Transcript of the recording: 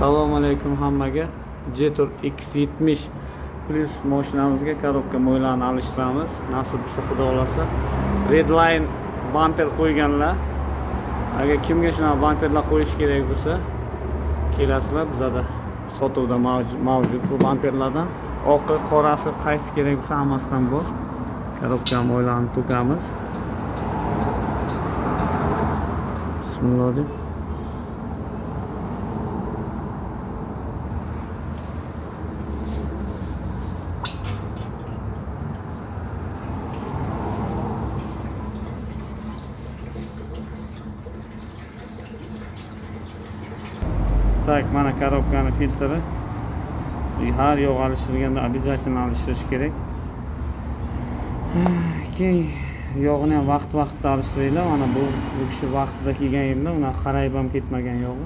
Assalomu alaykum hammaga. Jetor X70 Plus mashinamizga korobka mo'ylarini alishtiramiz. Nasib bo'lsa Xudo xolasa. Redline bamper qo'yganlar. Agar kimga shunaqa bamperlar qo'yish kerak bo'lsa, kelasizlar. Bizda sotuvda mavjud bu bamperlardan. Oqi, qorasi qaysi kerak bo'lsa hammasidan bor. Korobka mo'ylarini to'kamiz. Bismillah deb. Tak, mana korobkani filtri. Har yo'q alishtirganda обязательно alishtirish kerak. Keyin yog'ini ham vaqt-vaqtida alishtiringlar. Mana bu kishi vaqtida kelgan yerda, uni qarayib ham ketmagan yog'i.